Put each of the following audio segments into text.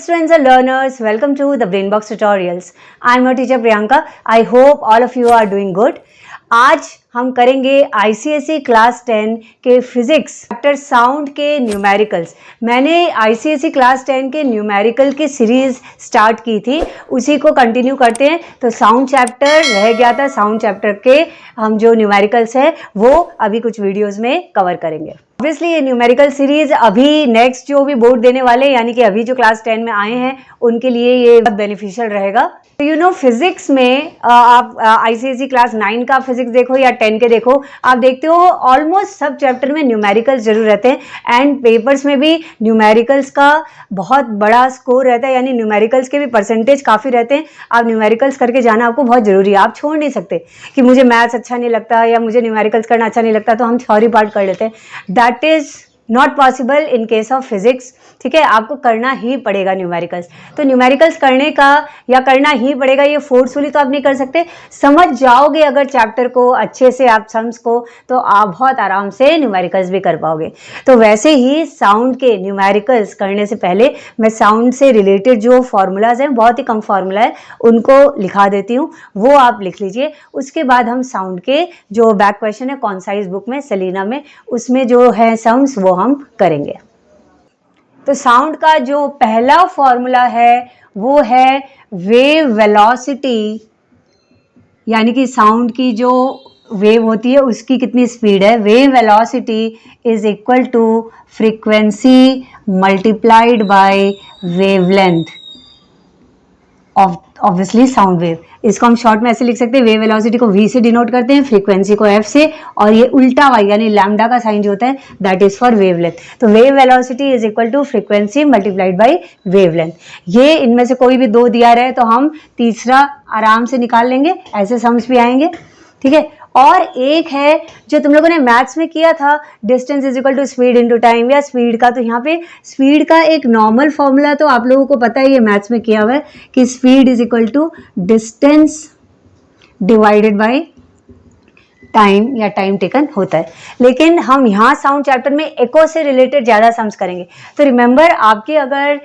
students and learners, welcome to the Brainbox Tutorials. I am your teacher Priyanka. I hope all of you are doing good. आज हम करेंगे ICSE class 10 के physics chapter sound के numericals. मैंने ICSE class 10 के numerical की series start की थी, उसी को कंटिन्यू करते हैं। तो साउंड चैप्टर रह गया था, साउंड चैप्टर के हम जो न्यूमेरिकल्स है वो अभी कुछ वीडियोस में कवर करेंगे। ऑब्वियसली ये न्यूमेरिकल सीरीज अभी नेक्स्ट जो भी बोर्ड देने वाले यानी कि अभी जो क्लास 10 में आए हैं उनके लिए ये बहुत बेनिफिशियल रहेगा। तो फिजिक्स में आप ICSE क्लास 9 का फिजिक्स देखो या 10 के देखो, आप देखते हो ऑलमोस्ट सब चैप्टर में न्यूमेरिकल्स जरूर रहते हैं एंड पेपर्स में भी न्यूमेरिकल्स का बहुत बड़ा स्कोर रहता है, यानी न्यूमेरिकल्स के भी परसेंटेज काफ़ी रहते हैं। आप न्यूमेरिकल्स करके जाना आपको बहुत ज़रूरी है। आप छोड़ नहीं सकते कि मुझे मैथ्स अच्छा नहीं लगता या मुझे न्यूमेरिकल्स करना अच्छा नहीं लगता तो हम थ्योरी पार्ट कर लेते हैं। That is not possible in case of physics. ठीक है, आपको करना ही पड़ेगा न्यूमेरिकल्स। तो न्यूमेरिकल्स करने का या करना ही पड़ेगा, ये फोर्सफुली तो आप नहीं कर सकते। समझ जाओगे अगर चैप्टर को अच्छे से, आप सम्स को, तो आप बहुत आराम से न्यूमेरिकल्स भी कर पाओगे। तो वैसे ही साउंड के न्यूमेरिकल्स करने से पहले मैं साउंड से रिलेटेड जो फॉर्मूलाज हैं, बहुत ही कम फॉर्मूला है, उनको लिखा देती हूँ, वो आप लिख लीजिए। उसके बाद हम साउंड के जो बैक क्वेश्चन है कॉन्साइज बुक में, सेलिना में, उसमें जो है सम्स वो हम करेंगे। तो साउंड का जो पहला फॉर्मूला है वो है वेव वेलोसिटी, यानी कि साउंड की जो वेव होती है उसकी कितनी स्पीड है। Wave velocity is equal to frequency multiplied by wavelength of obviously sound wave. इसको हम शॉर्ट में ऐसे लिख सकते हैं, वेव वेलोसिटी को v से डिनोट करते हैं, फ्रीक्वेंसी को f से, और ये उल्टा y यानी लैम्डा का साइन जो होता है दैट इज फॉर वेवलेंथ। तो wave velocity is equal to frequency multiplied by wavelength. ये इनमें से कोई भी दो दिया रहे तो हम तीसरा आराम से निकाल लेंगे, ऐसे सम्स भी आएंगे। ठीक है, और एक है जो तुम लोगों ने मैथ्स में किया था, distance is equal to speed into time, या स्पीड का। तो यहाँ पे स्पीड का एक नॉर्मल फॉर्मूला तो आप लोगों को पता है, ये मैथ्स में किया हुआ है कि speed is equal to distance divided by time या टाइम टेकन होता है। लेकिन हम यहाँ साउंड चैप्टर में एको से रिलेटेड ज़्यादा सम्स करेंगे। तो रिमेंबर, आपके अगर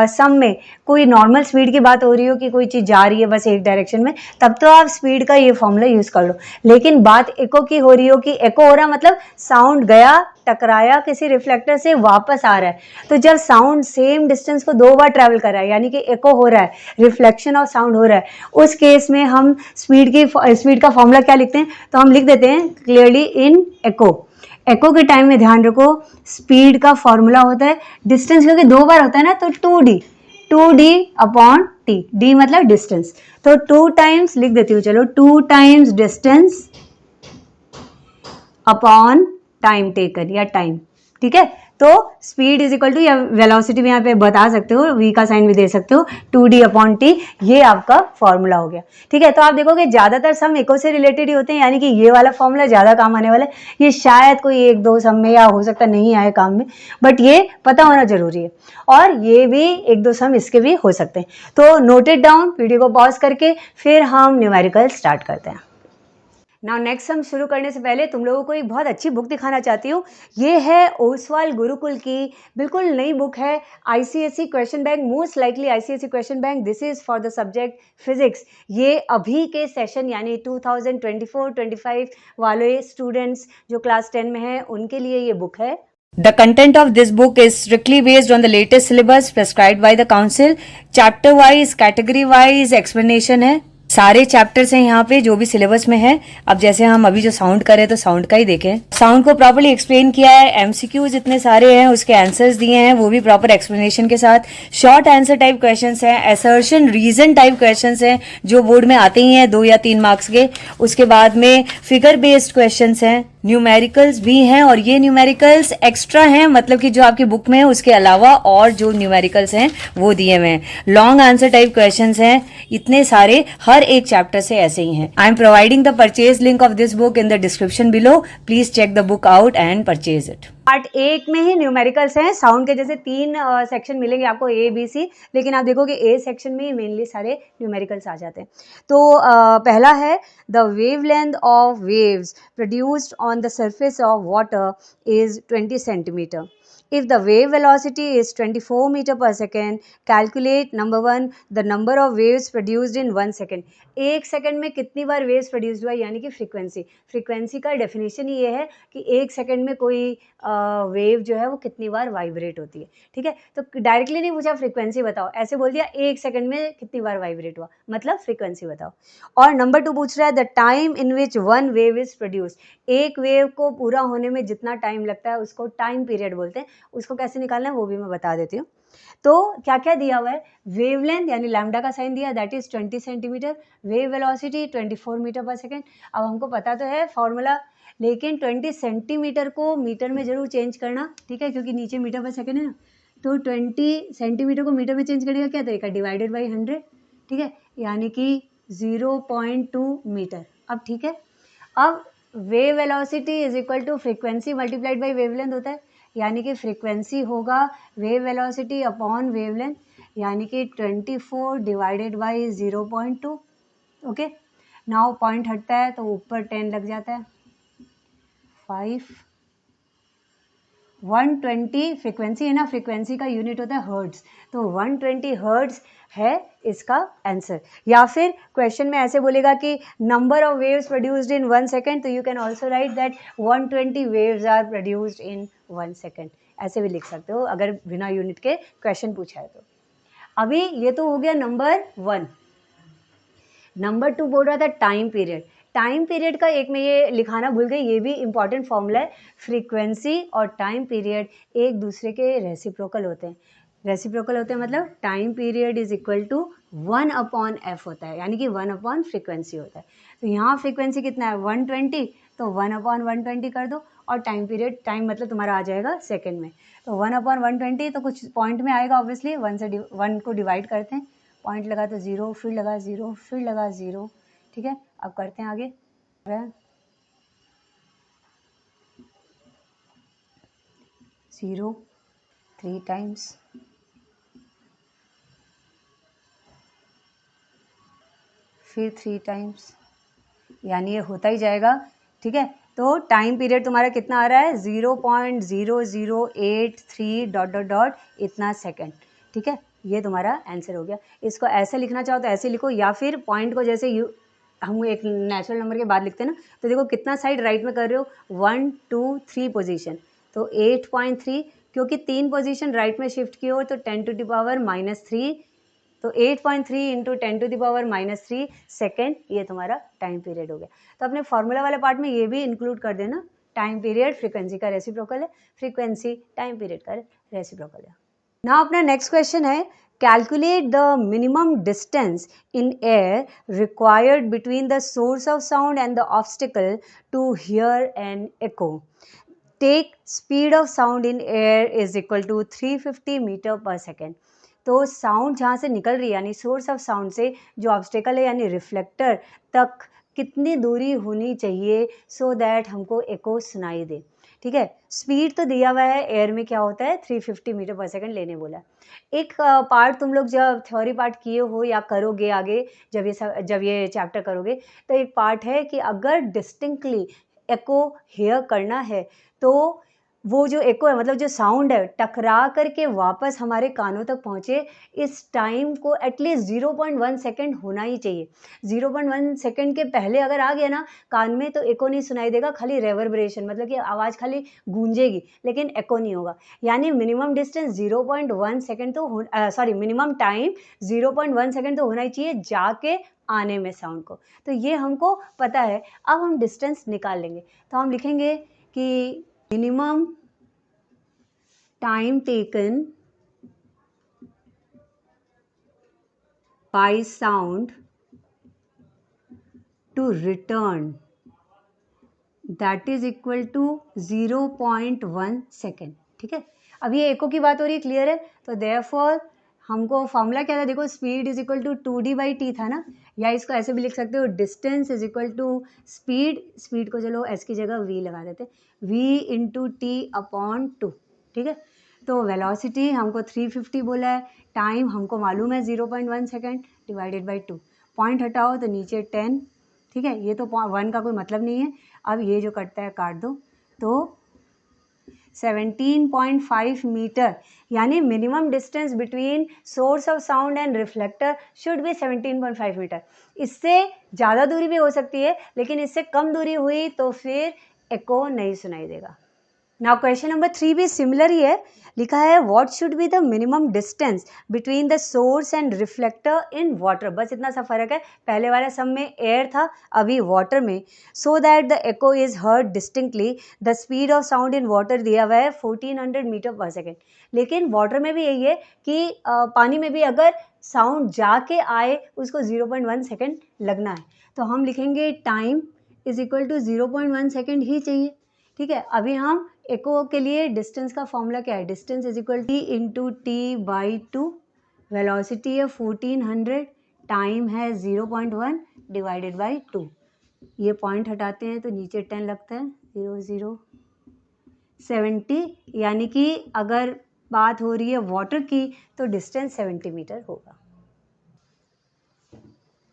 सम में कोई नॉर्मल स्पीड की बात हो रही हो कि कोई चीज़ जा रही है बस एक डायरेक्शन में, तब तो आप स्पीड का ये फॉर्मूला यूज़ कर लो। लेकिन बात एको की हो रही हो कि एको हो रहा मतलब साउंड गया, टकराया किसी रिफ्लेक्टर से, वापस आ रहा है। तो जब साउंड सेम डिस्टेंस को दो बार ट्रैवल कर रहा है यानी कि एको हो रहा है, रिफ्लेक्शन ऑफ साउंड हो रहा है, उस केस में हम स्पीड का फॉर्मूला क्या लिखते हैं, तो हम लिख देते हैं क्लियरली इन एको। एको के टाइम में ध्यान रखो, स्पीड का फॉर्मूला होता है, डिस्टेंस क्योंकि दो बार होता है ना, तो 2d अपॉन t, d मतलब डिस्टेंस। तो 2 टाइम्स लिख देती हूँ, चलो 2 times distance upon time taken या टाइम। ठीक है, तो स्पीड इज इक्वल टू, या वेलोसिटी भी यहाँ पे बता सकते हो, v का साइन भी दे सकते हो, 2d अपॉन t, ये आपका फॉर्मूला हो गया। ठीक है, तो आप देखोगे ज्यादातर सम एको से रिलेटेड ही होते हैं, यानी कि ये वाला फॉर्मूला ज्यादा काम आने वाला है। ये शायद कोई एक दो सम में या हो सकता नहीं आए काम में, बट ये पता होना जरूरी है। और ये भी एक दो सम इसके भी हो सकते हैं। तो नोट इट डाउन, वीडियो को पॉज करके फिर हम न्यूमेरिकल स्टार्ट करते हैं। नाउ नेक्स्ट हम शुरू करने से पहले तुम लोगों को एक बहुत अच्छी बुक दिखाना चाहती हूँ। ये है ओसवाल गुरुकुल की बिल्कुल नई बुक है, ICSE question bank, most likely ICSE question bank. This is for the subject physics. ये अभी के सेशन यानी 2024-25 वाले स्टूडेंट्स जो क्लास 10 में हैं उनके लिए ये बुक है। The content of this book is strictly based on the latest syllabus prescribed by the council. Chapter wise, category wise explanation है, सारे चैप्टर्स हैं यहाँ पे जो भी सिलेबस में है। अब जैसे हम अभी जो साउंड करें तो साउंड का ही देखें। साउंड को प्रॉपर्ली एक्सप्लेन किया है, MCQs इतने सारे हैं, उसके आंसर्स दिए हैं वो भी प्रॉपर एक्सप्लेनेशन के साथ। शॉर्ट आंसर टाइप क्वेश्चंस हैं, असर्शन रीजन टाइप क्वेश्चंस हैं जो बोर्ड में आते ही हैं 2 या 3 मार्क्स के। उसके बाद में फिगर बेस्ड क्वेश्चंस हैं, न्यूमेरिकल्स भी हैं, और ये न्यूमेरिकल्स एक्स्ट्रा हैं, मतलब कि जो आपकी बुक में है उसके अलावा और जो न्यूमेरिकल्स हैं वो दिए हुए हैं। लॉन्ग आंसर टाइप क्वेश्चंस हैं इतने सारे, हर एक चैप्टर से ऐसे ही हैं। I am providing the purchase link of this book in the description below, please check the book out and purchase it. Part 1 में ही न्यूमेरिकल्स हैं, साउंड के जैसे 3 सेक्शन मिलेंगे आपको, A B C, लेकिन आप देखोगे A सेक्शन में ही मेनली सारे न्यूमेरिकल्स आ जाते हैं। तो पहला है the wavelength of waves produced on the surface of water is 20 centimetre. If the wave velocity is 24 meter per second, calculate number 1 the number of waves produced in 1 second. एक second में कितनी बार waves produce हुआ, यानी कि frequency का definition ही ये है कि एक सेकंड में कोई वेव जो है वो कितनी बार वाइब्रेट होती है. ठीक है, तो डायरेक्टली नहीं पूछा फ्रीक्वेंसी बताओ, ऐसे बोल दिया एक सेकंड में कितनी बार वाइब्रेट हुआ, मतलब फ्रीक्वेंसी बताओ. और नंबर 2 पूछ रहा है the time in which one wave is produce. एक वेव को पूरा होने में जितना टाइम लगता है उसको टाइम पीरियड बोलते हैं. उसको कैसे निकालना है वो भी मैं बता देती हूँ. तो क्या क्या दिया हुआ है, वेवलेंथ यानी लैम्डा का साइन दिया, that is 20 centimetre, wave velocity 24 metre per second. अब हमको पता तो है फॉर्मूला, लेकिन 20 सेंटीमीटर को मीटर में जरूर चेंज करना. ठीक है, क्योंकि नीचे मीटर पर सेकेंड है ना, तो 20 सेंटीमीटर को मीटर में चेंज करने का क्या तरीका, डिवाइडेड बाई 100. ठीक है, यानी कि 0.2 मीटर. अब ठीक है, अब wave velocity is equal to frequency multiplied by wavelength होता है, यानी कि फ्रीक्वेंसी होगा वेव वेलोसिटी अपॉन वेवलेंथ, यानी कि 24 divided by 0.2. Okay, now point हटता है तो ऊपर 10 लग जाता है, 5. 120 फ्रीक्वेंसी है ना, फ्रीक्वेंसी का यूनिट होता है हर्ट्ज, तो 120 हर्ट्ज है इसका आंसर. या फिर क्वेश्चन में ऐसे बोलेगा कि number of waves produced in 1 second, तो you can also write that 120 waves are produced in 1 second. ऐसे भी लिख सकते हो अगर बिना यूनिट के क्वेश्चन पूछा है तो. अभी ये तो हो गया नंबर 1. नंबर 2 बोल रहा था टाइम पीरियड. टाइम पीरियड का एक मैं ये लिखाना भूल गई, ये भी इंपॉर्टेंट फॉर्मूला है. फ्रीक्वेंसी और टाइम पीरियड एक दूसरे के रेसिप्रोकल होते हैं. रेसिप्रोकल होते हैं मतलब time period is equal to 1 upon f होता है, यानी कि 1 अपॉन फ्रीक्वेंसी होता है. तो यहाँ फ्रीक्वेंसी कितना है 120, तो 1 अपॉन 120 कर दो, और टाइम पीरियड, टाइम मतलब तुम्हारा आ जाएगा सेकेंड में, तो 1 अपॉन 120 तो कुछ पॉइंट में आएगा ऑब्वियसली, 1 को डिवाइड करते हैं, पॉइंट लगा तो 0, फिर लगा 0, फिर लगा 0. ठीक है, अब करते हैं आगे. 0 3 टाइम्स, फिर 3 टाइम्स, यानी ये होता ही जाएगा. ठीक है, तो टाइम पीरियड तुम्हारा कितना आ रहा है 0.0083 डॉट डॉट डॉट इतना सेकेंड. ठीक है, ये तुम्हारा आंसर हो गया. इसको ऐसे लिखना चाहो तो ऐसे लिखो, या फिर पॉइंट को जैसे हम एक नेचुरल नंबर के बाद लिखते हैं ना, तो देखो कितना साइड राइट में कर रहे हो, 1 2 3 पोजीशन, तो 8.3, क्योंकि 3 पोजीशन राइट में शिफ्ट किए हो तो 10 टू द पावर -3, तो 8.3 into 10 to the power -3 second, ये तुम्हारा टाइम पीरियड हो गया. तो अपने फॉर्मूला वाले पार्ट में ये भी इंक्लूड कर देना, टाइम पीरियड फ्रीक्वेंसी का रेसिप्रोकल है, फ्रीक्वेंसी टाइम पीरियड का रेसिप्रोकल है. ना अपना नेक्स्ट क्वेश्चन है, calculate the minimum distance in air required between the source of sound and the obstacle to hear an echo. Take speed of sound in air is equal to 350 metre per second. तो sound जहाँ से निकल रही है, यानी source of sound से जो obstacle है यानी रिफ्लेक्टर तक कितनी दूरी होनी चाहिए सो दैट हमको एको सुनाई दे. ठीक है, स्पीड तो दिया हुआ है, एयर में क्या होता है 350 मीटर पर सेकंड लेने बोला. एक पार्ट तुम लोग जब थ्योरी पार्ट किए हो या करोगे आगे, जब ये चैप्टर करोगे, तो एक पार्ट है कि अगर डिस्टिंक्टली एको हेयर करना है तो वो जो एको है मतलब जो साउंड है टकरा करके वापस हमारे कानों तक पहुँचे, इस टाइम को एटलीस्ट 0.1 सेकेंड होना ही चाहिए. 0.1 सेकेंड के पहले अगर आ गया ना कान में तो एको नहीं सुनाई देगा, खाली रेवर्बरेशन, मतलब कि आवाज़ खाली गूंजेगी लेकिन एको नहीं होगा. यानी मिनिमम डिस्टेंस 0.1 सेकेंड तो मिनिमम टाइम 0.1 सेकेंड तो होना ही चाहिए जाके आने में साउंड को. तो ये हमको पता है. अब हम डिस्टेंस निकाल लेंगे, तो हम लिखेंगे कि minimum time taken by sound to return, that is equal to 0.1 second. ठीक है, अब ये एको की बात हो रही है, क्लियर है. तो देयरफॉर हमको फॉर्मूला क्या था, देखो speed is equal to 2d/t था ना, या इसको ऐसे भी लिख सकते हो, distance is equal to speed को चलो एस की जगह v लगा देते, v इंटू टी अपॉन 2. ठीक है, तो वेलोसिटी हमको 350 बोला है, टाइम हमको मालूम है 0.1 सेकेंड डिवाइडेड बाई 2. पॉइंट हटाओ तो नीचे 10. ठीक है, ये तो 1 का कोई मतलब नहीं है. अब ये जो कटता है काट दो, तो 17.5 मीटर, यानी minimum distance between source of sound and reflector should be 17.5 metre. इससे ज़्यादा दूरी भी हो सकती है, लेकिन इससे कम दूरी हुई तो फिर एको नहीं सुनाई देगा। नाउ क्वेश्चन नंबर 3 भी सिमिलर ही है। लिखा है what should be the minimum distance between the source and reflector in water. बस इतना सा फर्क है, पहले वाले सब में एयर था, अभी वाटर में। So that the echo is heard distinctly. The speed of sound in water दिया हुआ है 1400 मीटर पर सेकेंड। लेकिन वाटर में भी यही है कि पानी में भी अगर साउंड जाके आए उसको 0.1 सेकेंड लगना है, तो हम लिखेंगे time is equal to 0.1 second ही चाहिए। ठीक है, अभी हम एको के लिए डिस्टेंस का फॉर्मूला क्या है, distance is equal T into T by two, velocity है 1400, टाइम है 0.1 डिवाइडेड बाई 2। ये पॉइंट हटाते हैं तो नीचे 10 लगता है, 70, यानी कि अगर बात हो रही है वाटर की तो डिस्टेंस 70 मीटर होगा।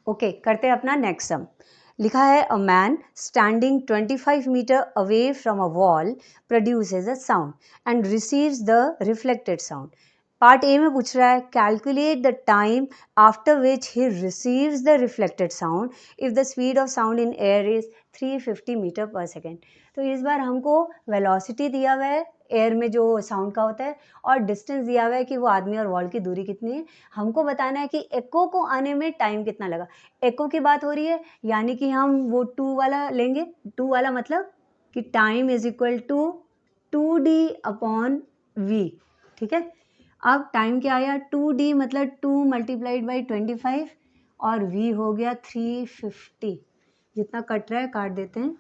ओके, करते हैं अपना नेक्स्ट सम। लिखा है a man standing 25 metre away from a wall produces a sound and receives the reflected sound. Part A में पूछ रहा है calculate the time after which he receives the reflected sound if the speed of sound in air is 350 metre per second. तो इस बार हमको velocity दिया हुआ है एयर में जो साउंड का होता है, और डिस्टेंस दिया हुआ है कि वो आदमी और वॉल की दूरी कितनी है। हमको बताना है कि एको को आने में टाइम कितना लगा। एको की बात हो रही है, यानी कि हम वो 2 वाला लेंगे। 2 वाला मतलब कि time is equal to 2d upon v। ठीक है, अब टाइम क्या आया, 2d मतलब 2 मल्टीप्लाइड बाई 25 और v हो गया 350। जितना कट रहा है काट देते हैं।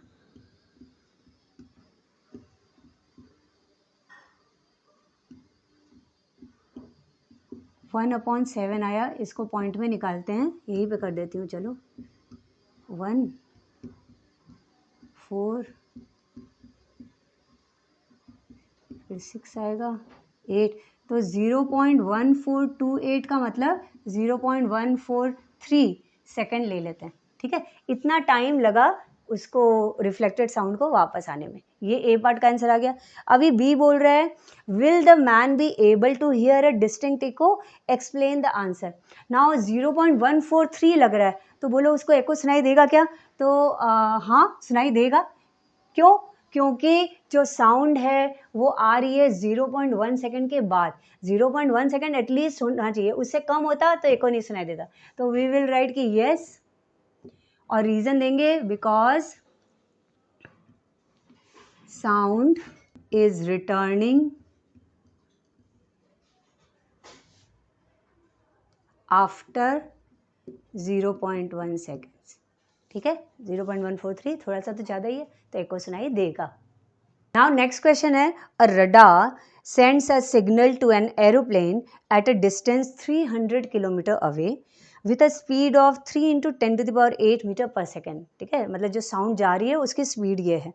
1/7 आया, इसको पॉइंट में निकालते हैं, यहीं पे कर देती हूँ। चलो 1 4 फिर 6 आएगा 8, तो 0.1428 का मतलब 0.143 सेकेंड ले लेते हैं। ठीक है, इतना टाइम लगा उसको रिफ्लेक्टेड साउंड को वापस आने में। ये ए पार्ट का आंसर आ गया। अभी बी बोल रहा है will the man be able to hear a distinct echo, explain the answer. Now 0.143 लग रहा है, तो बोलो उसको एको सुनाई देगा क्या? तो हाँ सुनाई देगा। क्यों? क्योंकि जो साउंड है वो आ रही है 0.1 सेकेंड के बाद। 0.1 सेकेंड एटलीस्ट होना चाहिए, उससे कम होता तो एको नहीं सुनाई देता। तो वी विल राइट कि यस, और रीजन देंगे because sound is returning after 0.1 seconds. ठीक है, 0.143 थोड़ा सा तो ज़्यादा ही है, तो एको सुनाई देगा। Now next question है a radar sends a signal to an aeroplane at a distance 300 km away with a speed of 3 into 10 to the power 8 metre per second. ठीक है, मतलब जो साउंड जा रही है उसकी स्पीड ये है।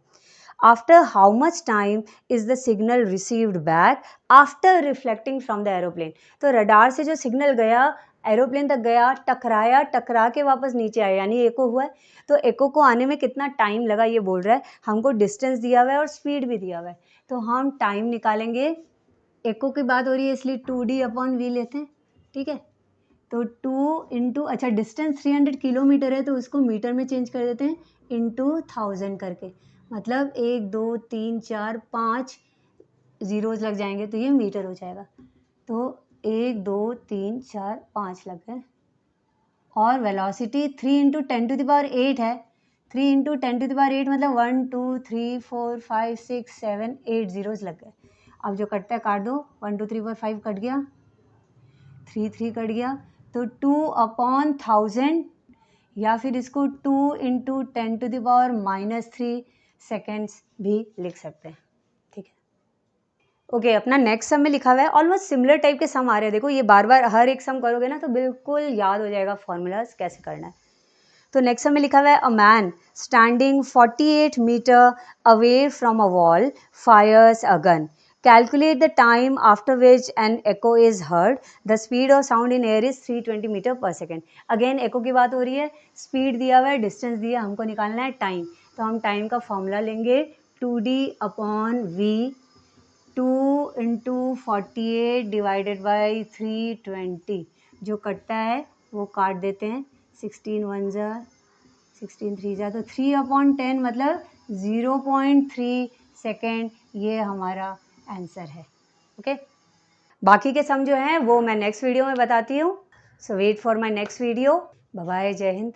After how much time is the signal received back after reflecting from the aeroplane. तो रडार से जो सिग्नल गया एरोप्लेन तक गया, टकराया, टकरा के वापस नीचे आया, यानी एको हुआ है। तो एको को आने में कितना टाइम लगा ये बोल रहा है। हमको डिस्टेंस दिया हुआ है और स्पीड भी दिया हुआ है, तो हम टाइम निकालेंगे। एको की बात हो रही है इसलिए 2d अपॉन v लेते हैं। ठीक है, तो 2 इंटू, अच्छा डिस्टेंस 300 किलोमीटर है तो उसको मीटर में चेंज कर देते हैं, इंटू 1000 करके। मतलब 1 2 3 4 5 जीरोज लग जाएंगे तो ये मीटर हो जाएगा। तो 1 2 3 4 5 लग गए, और velocity 3 into 10 to the power 8 है। 3 इंटू 10 टू द पावर 8 मतलब 1 2 3 4 5 6 7 8 जीरोज लग गए। अब जो कटता है काट दो, 1 2 3 4 5 कट गया, 3 3 कट गया, तो 2 अपॉन 1000, या फिर इसको 2 into 10 to the power -3 seconds भी लिख सकते हैं। ठीक है, ओके, अपना नेक्स्ट सम में लिखा हुआ है ऑलमोस्ट सिमिलर टाइप के सम आ रहे हैं। देखो ये बार बार हर एक सम करोगे ना तो बिल्कुल याद हो जाएगा फॉर्मूलाज कैसे करना है। तो नेक्स्ट सम में लिखा हुआ है a man standing 48 metre away from a wall fires a gun, calculate the time after which an echo is heard, the speed of sound in air is 320 metre per second. Again echo की बात हो रही है, speed दिया हुआ है, distance दिया, हमको निकालना है टाइम। तो हम टाइम का फॉर्मूला लेंगे 2d upon v 2 into 48 divided by 320 जो कटता है वो काट देते हैं। 16 1 जा 16 3 जा तो 3/10 मतलब 0.3 सेकेंड, ये हमारा आंसर है। ओके, बाकी के सम जो हैं वो मैं नेक्स्ट वीडियो में बताती हूँ। So wait for my next video. Bye bye, जय हिंद।